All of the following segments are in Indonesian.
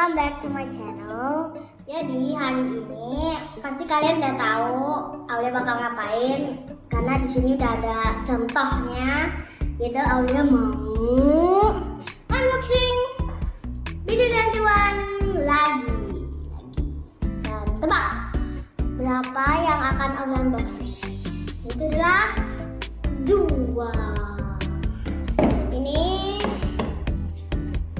welcome back to my channel. Jadi hari ini pasti kalian udah tahu Aulia bakal ngapain, karena di sini udah ada contohnya. Yaitu Aulia mau unboxing BD21 lagi. Dan tebak berapa yang akan Aulia unboxing? Itu adalah 2.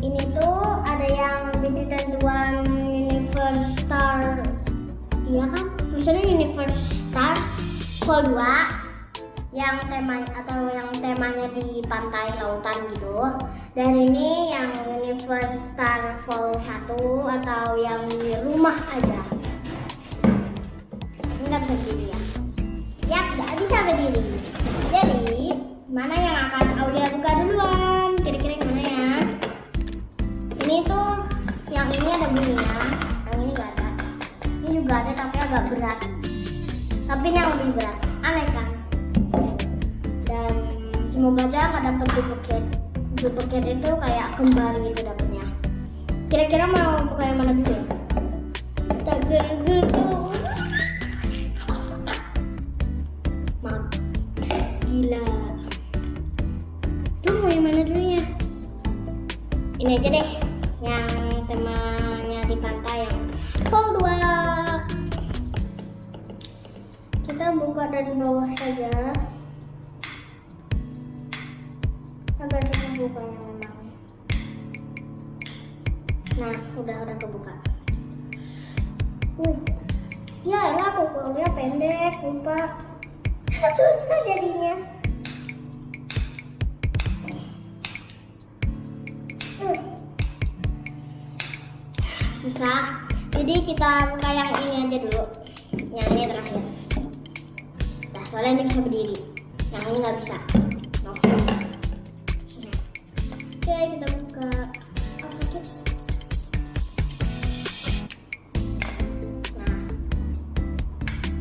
Ini tuh ada yang BD21 Universe Star, iya kan? Tulisannya Universe Star Vol 2 yang temanya di pantai lautan gitu. Dan ini yang Universe Star Vol 1 atau yang di rumah aja. Nggak bisa berdiri ya? Ya, nggak bisa berdiri. Jadi mana yang akan Aulia buka duluan? Kira-kira yang mana ya? Ini tuh, yang ini ada bunyinya, yang ini nggak ada. Ini juga ada tapi agak berat. Tapi ini yang lebih berat, aneh kan? Dan semoga aja nggak dapet duplicate. Duplicate itu kayak kembar gitu dapetnya. Kira-kira mau buka yang mana dulu ya? Tak gergeru. Maaf, gila. Tuh mau yang mana dulu ya? Ini aja deh, yang temanya di pantai yang Vol 2. Kita buka dari bawah saja. Agak susah bukanya memang. Nah, udah kebuka. Ya elah, kukulnya pendek, lupa. Susah jadinya. Susah, jadi kita buka yang ini aja dulu. Yang ini terakhir. Nah, soalnya ini bisa berdiri, yang ini nggak bisa. Oke, kita buka. Nah,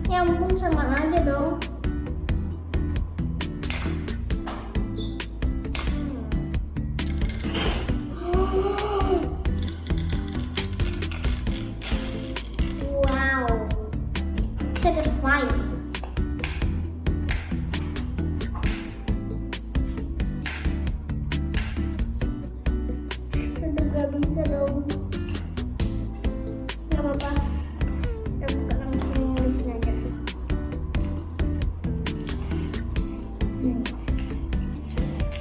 ya ampun, sama aja dong. Satisfying. Udah gak bisa dong. Gak apa-apa, kita buka langsung di sini aja.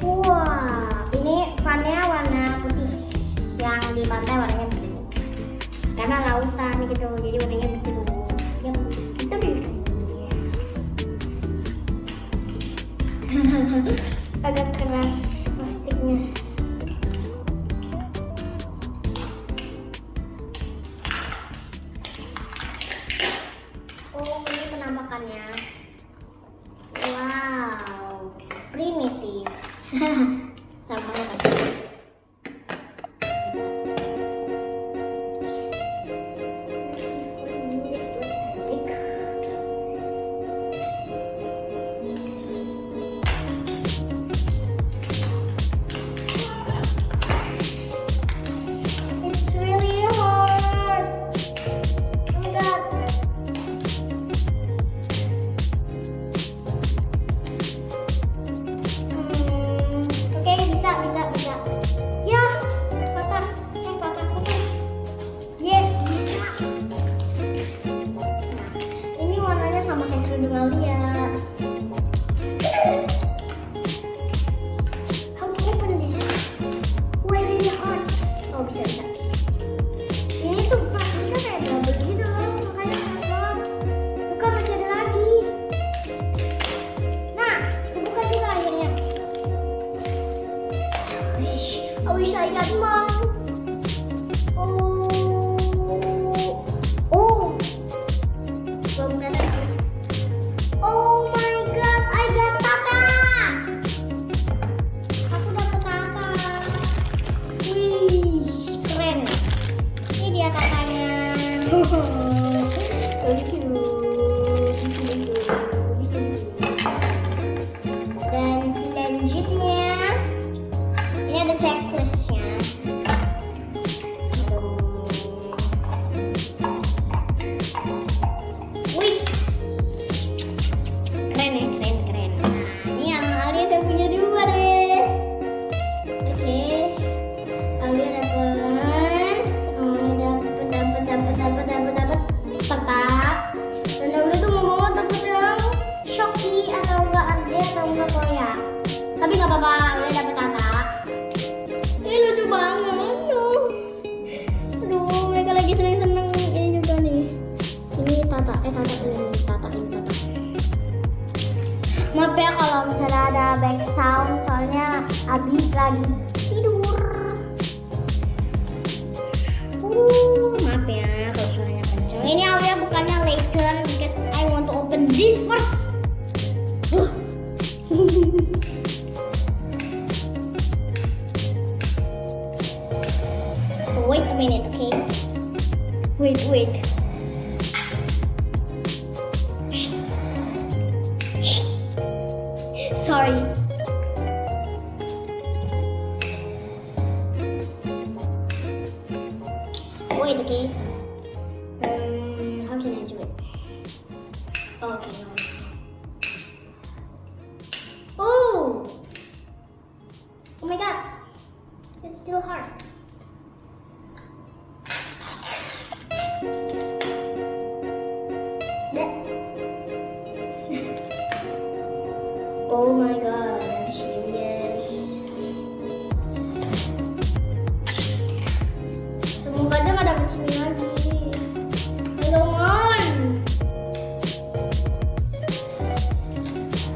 Wah, ini fannya warna putih. Yang di pantai warnanya biru, karena lautan gitu, jadi warnanya biru. Yang itu biru. Agak keras plastiknya. Oh, ini penampakannya. Wow, primitif. Sama kan? Bisa. Ya, patah. Yes, bisa. Nah, ini warnanya sama kayak kerudung Aulia. How to open this? Where is your heart? Oh, bisa. Ini tuh plastiknya kayak double gitu loh, makanya kenapa? Bukan, masih ada lagi. Nah, buka juga akhirnya. I wish I got mom. Oh, belum ada. Oh my god, I got Tata. Aku dapat Tata. Wih, keren. Ini dia Tatanya. Dan selanjutnya ini ada checklistnya. suka Korea. Tapi nggak apa-apa, udah dapet Tata. Ini lucu banget tuh. Aduh, mereka lagi seneng-seneng ini juga nih. Ini Tata, ini Tata. Maaf ya kalau misalnya ada back sound, soalnya Abi lagi tidur. Maaf ya kalau suaranya kencang. Ini Aulia bukannya later because I want to open this first. Wait a minute, okay? Wait. Sorry. Wait, okay. How can I do it? Okay. Oh my god, it's still hard. Oh my god, I'm serious. Semoga aja gak dapet sini lagi. Come on.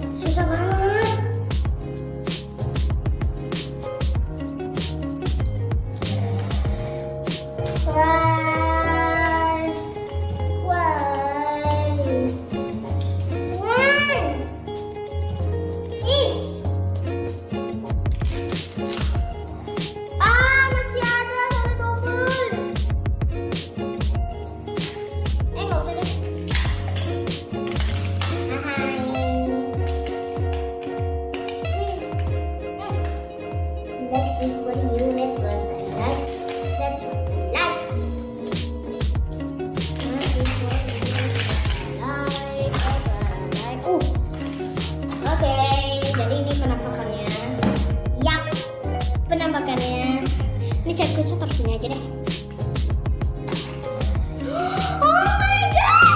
Susah banget. Penampakannya. Ini catkusnya taruh sini aja deh. Oh my god!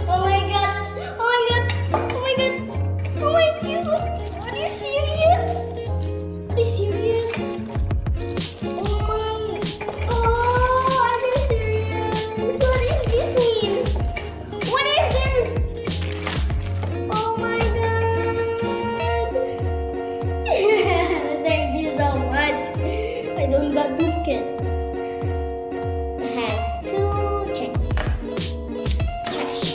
Oh my god! Are you serious? Are you serious? Are you serious? What is this mean? What is this? Oh my god! Thank you so much. I don't got ticket. It has two checks. Trash.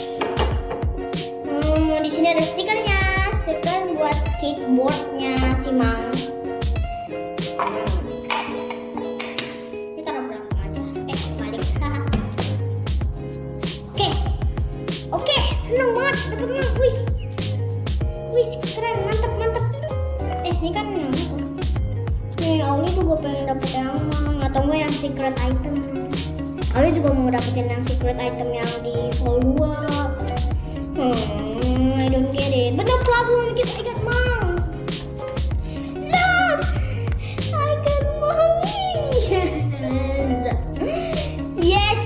Di sini ada stikernya. Stiker buat skateboardnya si Mang. Ini taruh belakang aja. Balik. Oke, seneng banget dapet Mang. Wih, keren, mantap. Ini kan yang apa? Nih, Auli juga pengen dapet yang Mang, atau enggak yang secret item. Auli juga mau dapetin yang secret item yang di Vol 2. I don't get it. But no problem because I got Mang. Look! I got Mommy! Yes!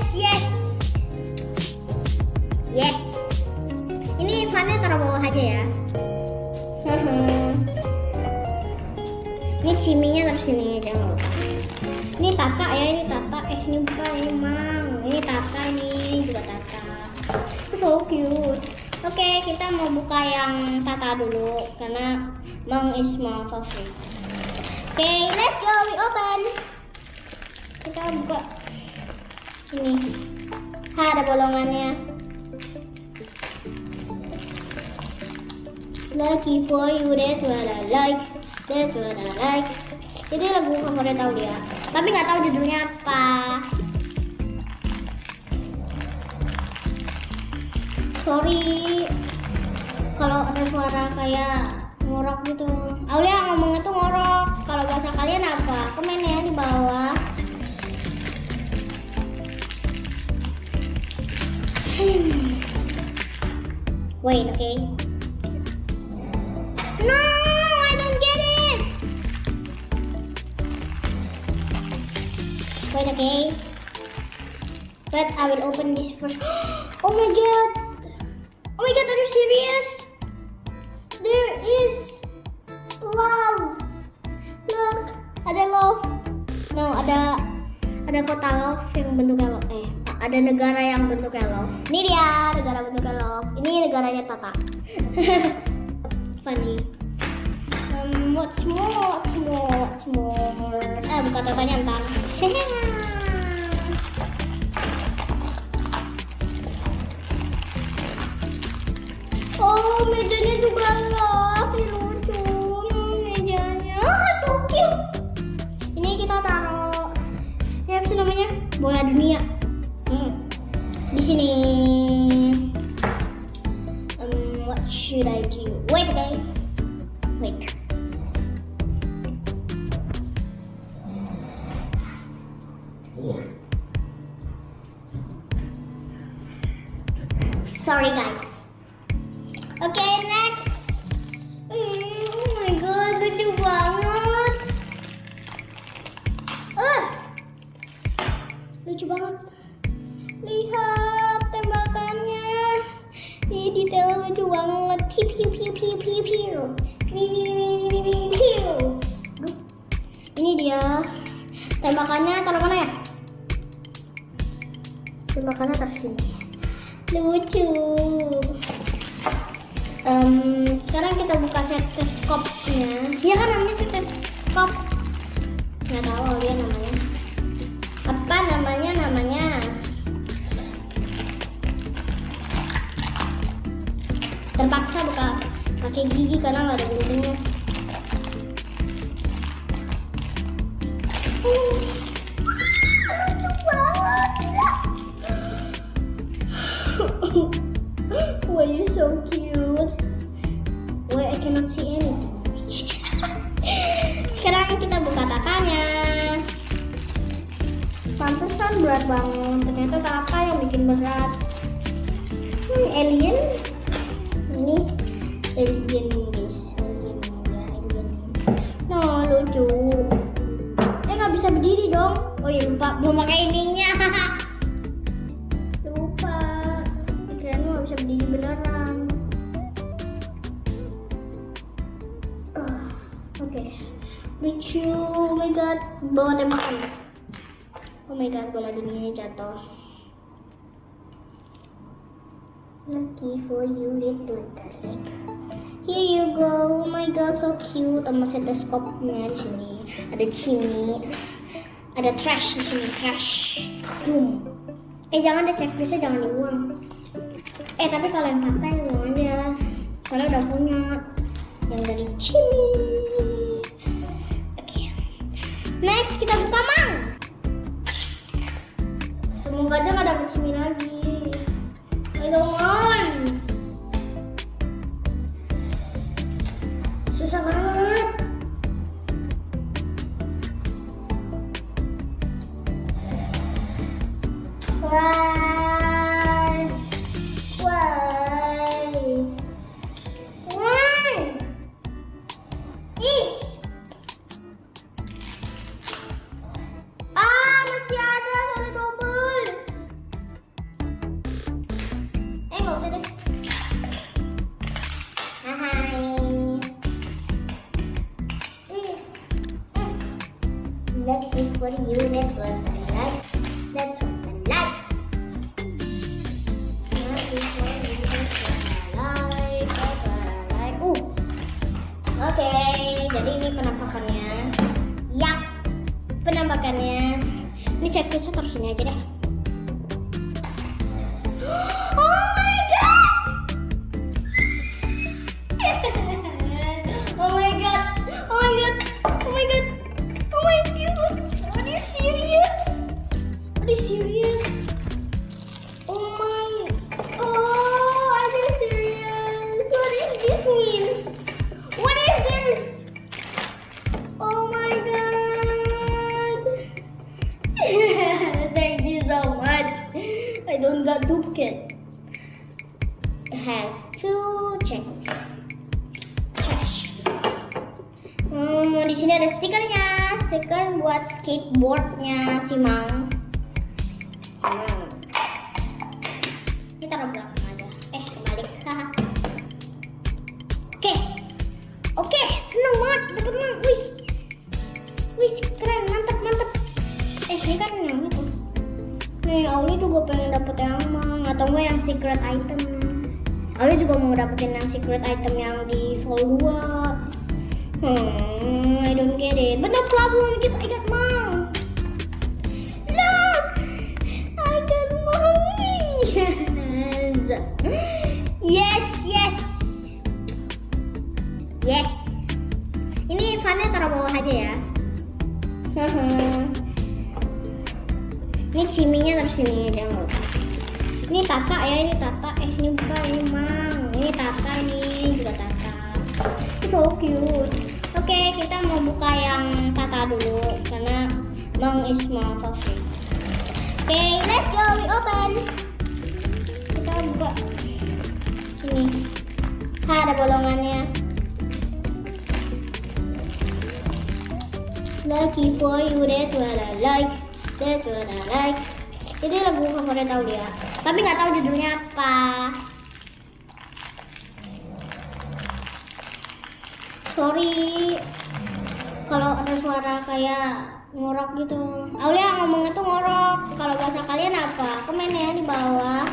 Ini fannya taruh bawah aja ya. Ini ciminya taruh sini, jangan lupa. Ini Tata ya, ini Tata. Ini bukan, ini Mang. Ini Tata, ini juga Tata. So cute. Oke, kita mau buka yang Tata dulu karena Mang is my favorite. Oke, let's go, we open. Kita buka sini. Ada bolongannya. Lucky for you, that's what I like. Ini lagu favorit Aulia, tapi nggak tahu judulnya apa. Sorry kalau ada suara kayak ngorok gitu. Aulia ngomongnya tuh ngorok. Kalau bahasa kalian apa? Komen ya di bawah. Wait, okay. No, I don't get it. Wait, okay. But I will open this first. Oh my god. my god, are you serious? There is love. Look, ada love. No, ada kota love yang bentuknya love. Ada negara yang bentuknya love. Ini dia negara bentuknya love. Ini negaranya Tata. Funny. What's more? Buka Tatanya ntar. Oh, mejanya juga love, lucu mejanya. So cute. Ini kita taruh, apa sih namanya? Bola dunia. Di sini. What should I do? Wait. Sorry guys. Okay, next. Oh my god, lucu banget. Lucu banget. Lihat tembakannya. Ini detail lucu banget. Piu. Ini dia. Tembakannya taruh mana ya? Tembakannya taruh sini. Lucu. Sekarang kita buka stetoskopnya. Iya kan namanya stetoskop. Nggak tahu dia namanya. Apa namanya? Terpaksa buka pakai gigi karena nggak ada guntingnya. Lucu banget. Why you so cute? Why I cannot see anything. Sekarang kita buka Tatanya. Pantesan berat banget. Ternyata Tata yang bikin berat. Alien. Ini alien guys. Alien. No, lucu. Nggak bisa berdiri dong. Oh iya lupa belum pakai ininya. Lupa. Kirain nggak bisa berdiri beneran. Oke. Lucu. Oh my god. Bawa tembakan. Oh my god, bola dunianya jatuh. Lucky for you, little darling. Here you go. Oh my god, so cute. Sama stetoskopnya di sini. Ada chimney. Ada trash di sini, trash. Boom. Jangan deh, checklistnya jangan dibuang. Tapi kalian pakai buang aja. Soalnya udah punya yang dari chimney. Oke. Next kita buka mang. Semoga aja nggak dapet chimney lagi. Ayo, susah banget. Masih ada, soalnya double. Nggak usah deh. Hai. That is for you, that's what I like. That's what I like. That is for you, that's what I like. That's what I like. Oke, jadi ini penampakannya. Yap, penampakannya. Ini checklistnya taruh sini aja deh. I don't got duplicate. It has two checks. Trash. Di sini ada stikernya, stiker buat skateboardnya si Mang. Ini taruh belakang aja. Kebalik. dapet yang mang atau enggak yang secret item. Aulia juga mau dapetin yang secret item yang di Vol 2. I don't get it, but no problem because I got mang. Look, I got money. Yes. Ini fannya taruh bawah aja ya. Ini ciminya taruh sini, jangan lupa. Ini Tata ya, ini Tata. Ini bukan, ini mang. Ini Tata, ini juga Tata. So cute. Oke, kita mau buka yang Tata dulu karena mang is my favorite. Oke, let's go, we open. Kita buka sini. Ada bolongannya. Lucky for you, that's what I like. That's what I like. Ini lagu favorit Aulia, tapi nggak tahu judulnya apa. Sorry kalau ada suara kayak ngorok gitu. Aulia ngomongnya tuh ngorok. Kalau bahasa kalian apa? Komen ya di bawah.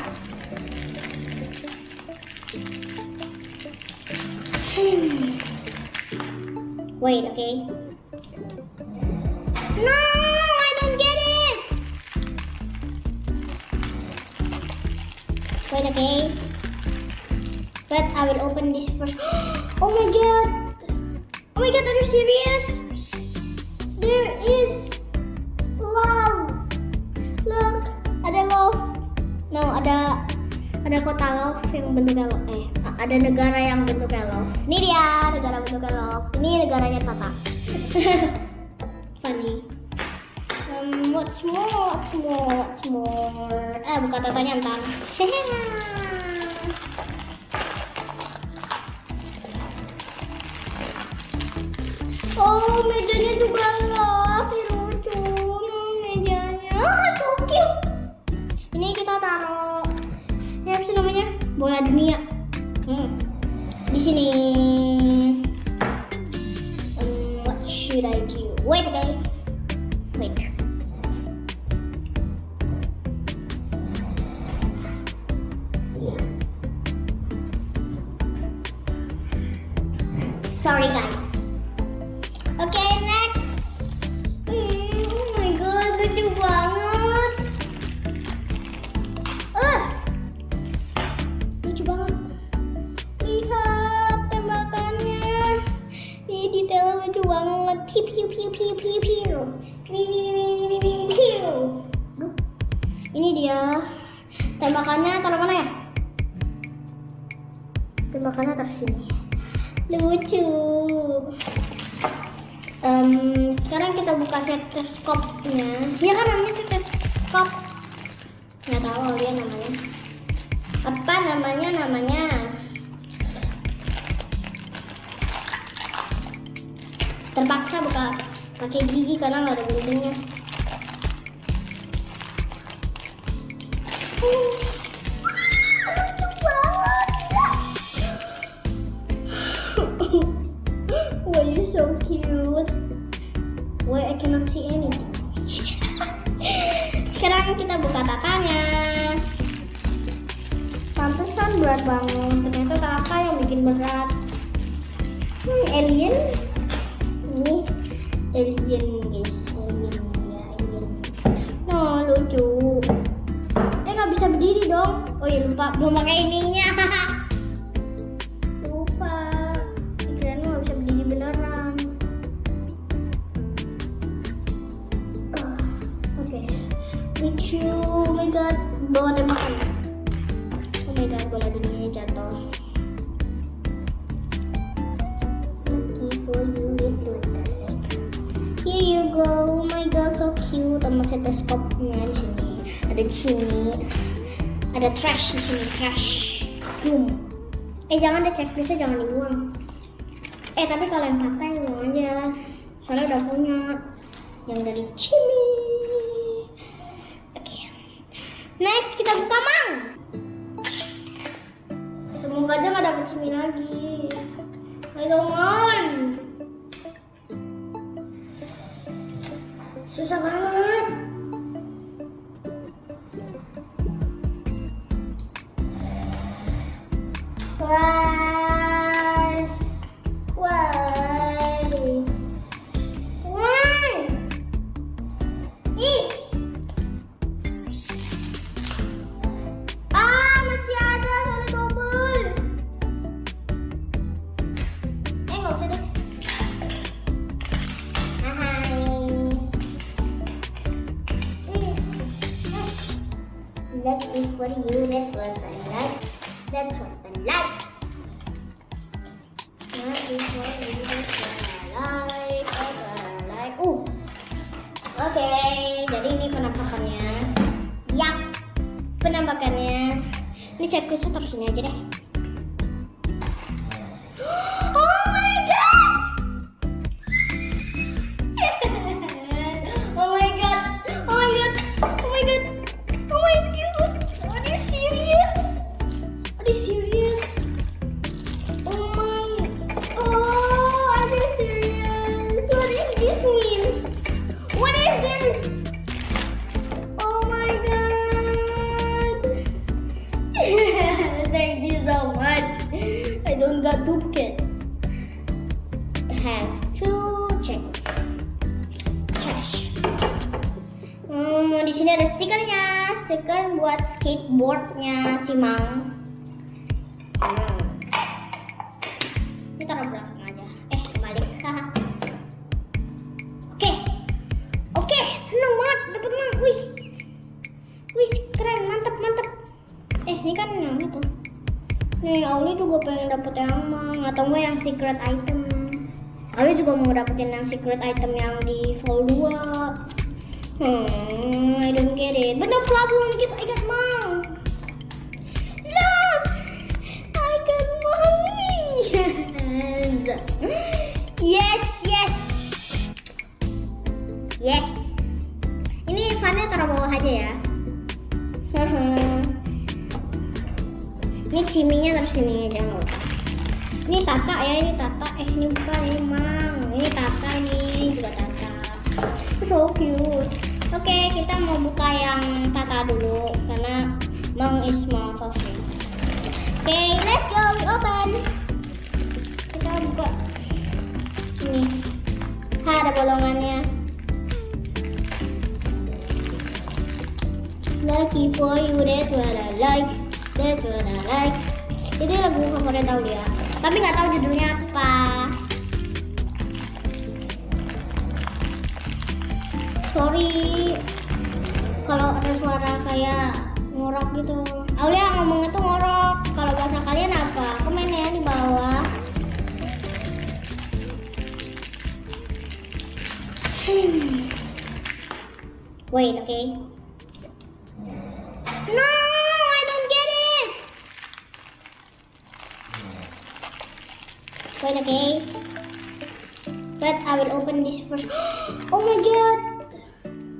Wait, okay. No, I don't get it. Wait, okay. But I will open this first. Oh my god. Oh my god, are you serious? There is love. Look, ada love. No, ada kota love yang bentuknya love. Ada negara yang bentuknya love. Ini dia negara bentuknya love. Ini negaranya Tata. Funny. What's more? Buka Tatanya ntar. Oh, mejanya juga love, lucu mejanya. So cute. Ini kita taruh. Ini apa sih namanya? Bola dunia. Di sini. What should I do? Wait, guys. Wait. Sorry, guys. Okay, next. Oh my god, lucu banget. Lucu banget. Lihat tembakannya. Ini detailnya lucu banget. Piu piu piu piu piu piu. Piu. Ini dia. Tembakannya taruh mana ya? Tembakannya taruh sini. Lucu. Sekarang kita buka stetoskopnya. Ya kan namanya stetoskop. Nggak tahu dia namanya. Apa namanya? Terpaksa buka pakai gigi karena nggak ada guntingnya. Why you so cute? Why I cannot see anything? Sekarang kita buka Tatanya. Pantesan berat banget. Ternyata Tata yang bikin berat. Alien. Ini alien guys. Alien. No, lucu. Nggak bisa berdiri dong. Oh iya lupa, belum pakai ininya. Lucu, oh my god, bawa tembakan. Oh my god, bola dunia jatuh. Lucky for you, little darling. Here you go, oh my god, so cute. Sama stetoskopnya di sini. Ada di sini. Ada trash di sini, trash. Jangan deh, checklistnya jangan dibuang. Tapi kalian pakai buang aja. Soalnya udah punya yang dari Cimi. Next kita buka mang. Semoga aja nggak dapet cimi lagi. Ayo on. Susah banget. is for you. That's what I like. That's what I like. That is for you. That's what I like. That's what I like. Oke, jadi ini penampakannya. Yap, penampakannya. Ini checklistnya taruh sini aja deh. Oh my god! Oh my god! Oh my god! Oh my god! Oh my god! Are you serious? Are you serious? Oh my! Oh, are you serious? What does this mean? What is this? Oh my god! Thank you so much. I don't got duplicate. It has two checks. Cash. Di sini ada stikernya. Stiker buat skateboardnya si Mang. Ini taruh belakang aja. Balik. Oke, seneng banget dapet Mang. Wih, keren, mantep. Ini kan yang itu. Nih, Auli juga pengen dapet yang Mang, atau enggak yang secret item. Auli juga mau dapetin yang secret item yang di Vol 2. I don't get it. But no problem, because I got Mang. Look! I got money! Yes! Ini fannya taruh bawah aja ya. Ini ciminya taruh sini, jangan lupa. Ini Tata ya, ini Tata. Ini bukan, ini Mang. Ini Tata, ini juga Tata. So cute. Oke, kita mau buka yang Tata dulu karena Mang is my favorite. Oke, let's go, we open. Kita buka. Ini. Ada bolongannya. Lucky for you, that's what I like. That's what I like. Itu lagu favorit Aulia. Tapi nggak tahu judulnya apa. Sorry kalau ada suara kayak ngorok gitu. Aulia ngomongnya tuh ngorok. Kalau bahasa kalian apa? Komen ya di bawah. Wait, okay. No, I don't get it. Wait, okay. But I will open this first. Oh my god.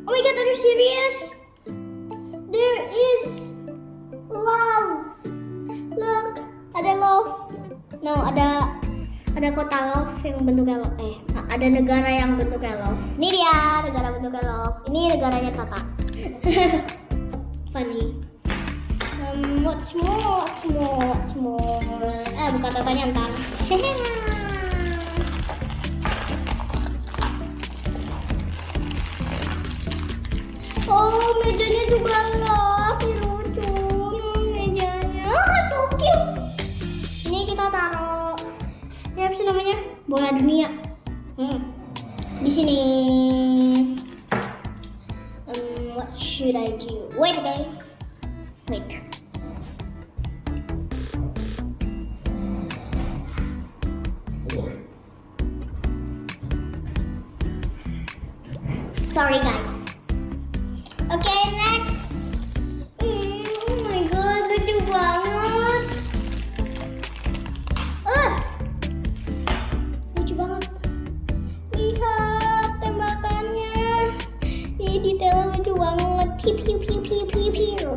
Oh my god, are you serious? There is love. Look, ada love. No, ada kota love yang bentuknya love. Ada negara yang bentuknya love. Ini dia negara bentuknya love. Ini negaranya Tata. Funny. What's more? Bukan Tatanya ntar. Oh, mejanya juga love, lucu mejanya. So cute. Ini kita taruh. Ini apa sih namanya? Bola dunia. Di sini. What should I do? Wait, okay. Wait. Sorry guys. Okay, next. Oh my god, lucu banget. Lucu banget. Lihat tembakannya. Ini detailnya lucu banget. Piu.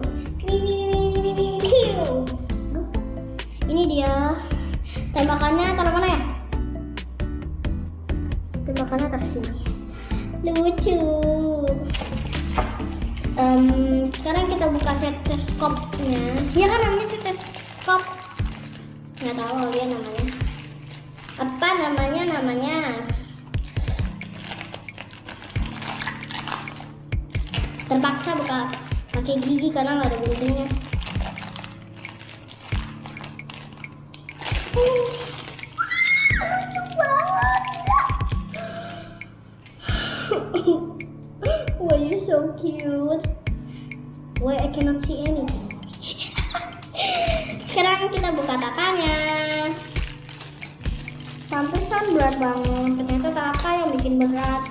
Ini dia. Tembakannya taruh mana ya? Tembakannya taruh sini. Lucu. Sekarang kita buka stetoskopnya. Ya kan namanya stetoskop. Nggak tahu dia namanya. Apa namanya? Terpaksa buka pakai gigi karena nggak ada guntingnya. Lucu banget. Why you so cute? Why I cannot see anything? Sekarang kita buka tatanya. Pantesan berat banget. Ternyata kakak yang bikin berat.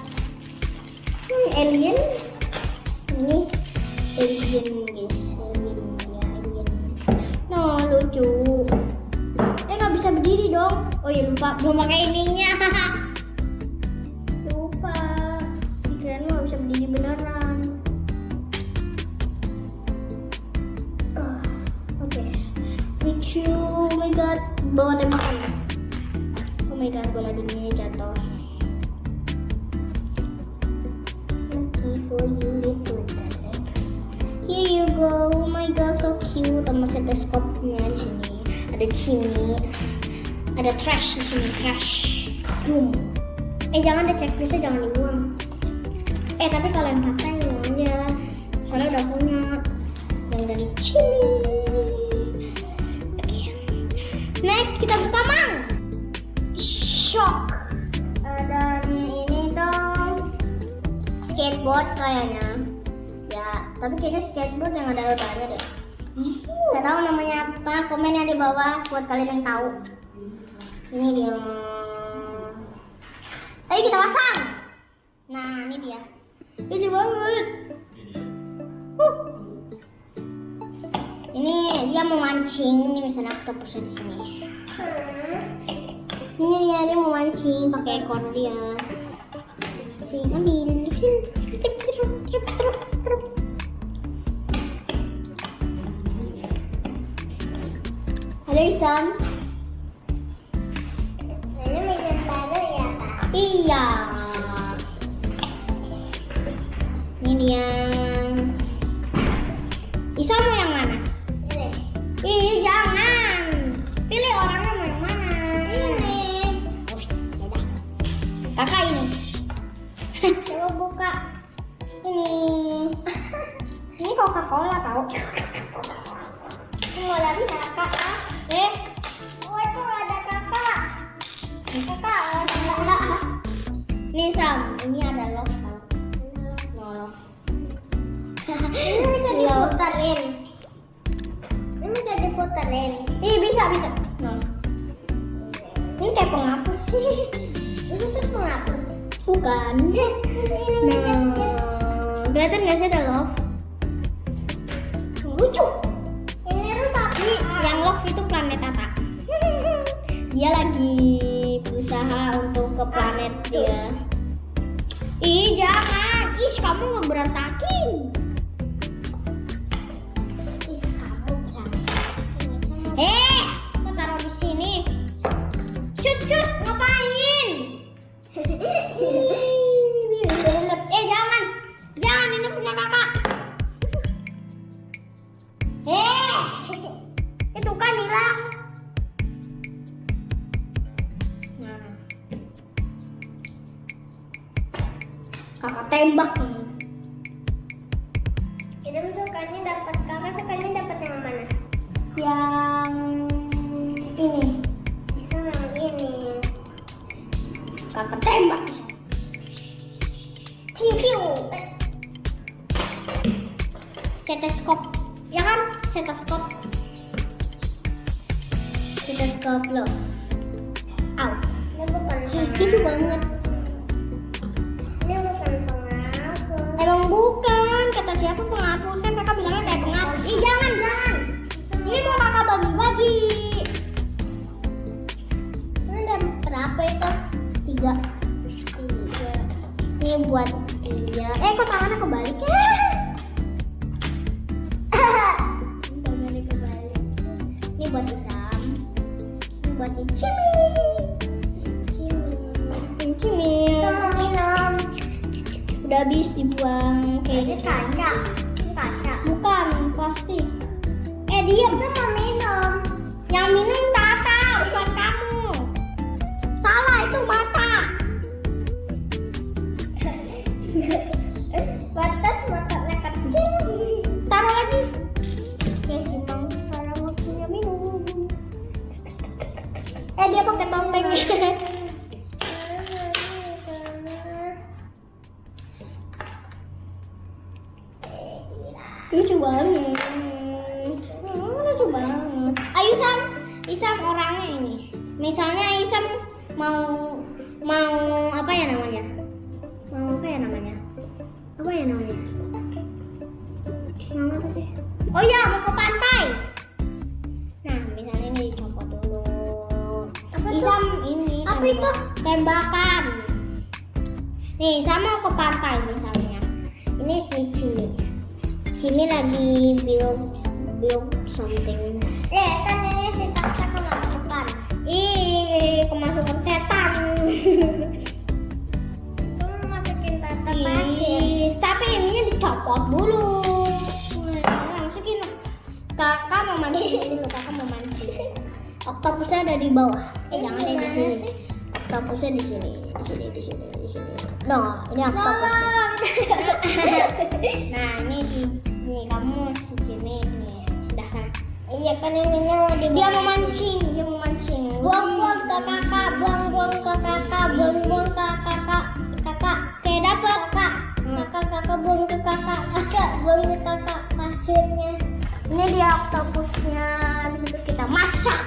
Alien. Ini alien guys. Alien. No, lucu. Nggak bisa berdiri dong. Oh ya lupa, belum pakai ininya. Lupa. Kirain nggak bisa berdiri beneran. Oke. Lucu. Oh my god. Bawa tembakan. Oh my god, bola dunia jatuh. Lucky for you, little Derek. Here you go. Oh my god, so cute. Sama stetoskopnya di sini. Ada sini. Ada trash di sini, trash. Boom. Jangan ada checklistnya, jangan dibuang. Tapi kalian pakai buang aja. Soalnya udah punya yang dari sini. Oke. Next kita buka mang. Shock. Dan ini tuh skateboard kayaknya. Ya, tapi kayaknya skateboard yang ada rodanya deh. Nggak tahu namanya apa, komen ya di bawah buat kalian yang tahu. Ini dia. Ayo kita pasang. Nah, ini dia. Lucu banget. Ini dia mau mancing. Ini misalnya octopusnya di sini. Ini dia mau mancing pakai ekor dia. Sini ambil. Halo Isam. Ini meja baru ya Kak? Iya. Ini dia. Isam mau yang mana? Ini. Jangan. Pilih orangnya mau yang mana? Ini. Yaudah. Kakak ini. Coba buka. Ini. Ini Coca-Cola tau. Mau lagi kakak. Oh itu ada kakak. Kakak ada. Nih Sam, ini ada love. No. Ini bisa diputerin. Ini bisa diputerin. Bisa. No. Ini kayak penghapus sih. Ini tuh penghapus. Bukan. Nah, kelihatan nggak sih ada love? Lucu. Ini tuh sapi. Yang love itu planet apa? Dia lagi berusaha untuk ke planet dia. Jangan. Kamu ngeberantakin. Kamu berantakin. Kita taruh di sini. Shoot, ngapain? Jangan, ini punya kakak. Itu kan hilang. Kakak tembak nih. Itu sukanya dapat kakak sukanya dapat yang mana? Yang ini. Yang ini. Kakak tembak. Piu. Stetoskop. Ya kan? Stetoskop loh. Au. Lucu banget. Ini bukan penghapus. Emang bukan. Kata siapa penghapus? Kan kakak bilangnya kayak penghapus. Jangan. Ini mau kakak bagi-bagi. Ini ada berapa itu? 3. Ini buat dia. Kok tangannya kebalik ya? Tangannya kebalik. Ini buat Isam. Ini buat Cimil. Sama minum. Udah habis dibuang. Kayaknya kaca. Bukan plastik. Diam. Sama minum. Yang minum Tata, bukan kamu. Salah, itu mata. Batas matanya kecil. Taruh lagi. Simang sekarang waktunya minum. Dia pakai topeng. Lucu banget. Lucu banget. Ayo ini. Misalnya Isam mau apa ya namanya? Mau apa ya namanya? Apa ya namanya? Mau apa sih? Oh ya, mau ke pantai. Nah, misalnya ini dicopot dulu. Isam ini Apa itu? Tembakan. Nih, Isam mau ke pantai misalnya. Ini si Cimi lagi build something. Kan ini si Tata kemasukan. Kemasukan setan. Kamu masukin Tata pasir. Tapi ininya dicopot dulu. Masukin. Kakak mau mancing dulu, kakak mau mancing. Oktopusnya ada di bawah. Jangan ada di sini. Oktopusnya di sini. No, ini oktopus. Nah, ini kamu di sini nih. Udah kan? Iya kan ininya mau Dia dibawa. mau mancing. Buang-buang ke kakak, buang-buang ke kakak, buang-buang ke kakak. Kayak dapat. Kakak buang ke kakak, buang ke kakak pasirnya. Ini dia oktopusnya. Habis itu kita masak.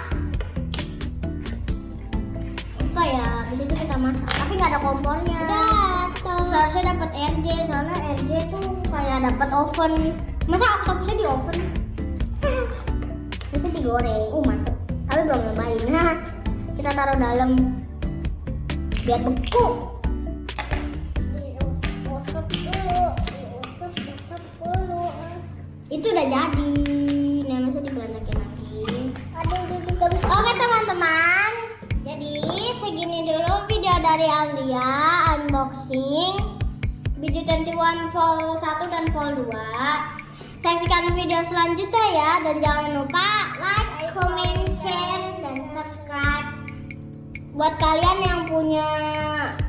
Apa ya? Habis itu kita masak. Tapi nggak ada kompornya. Seharusnya dapat RJ, soalnya RJ tuh kayak dapat oven. Masa oktopusnya di oven? Bisa digoreng. Mantep. Tapi belum nyobain. Nah, kita taruh dalam biar beku. Diusap dulu. Itu udah jadi. Nah, masa diberantakin lagi. Aduh, juga bisa. Oke teman-teman, jadi segini dulu video dari Aulia unboxing video 21 Vol 1 dan Vol 2. Saksikan video selanjutnya ya, dan jangan lupa like, comment, share, dan subscribe. Buat kalian yang punya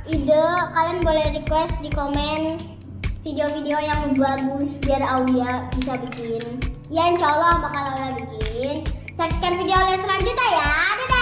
ide, kalian boleh request di komen video-video yang bagus biar Aulia bisa bikin. Ya insya Allah bakal Aulia bikin. Saksikan video Aulia selanjutnya ya. Dadah!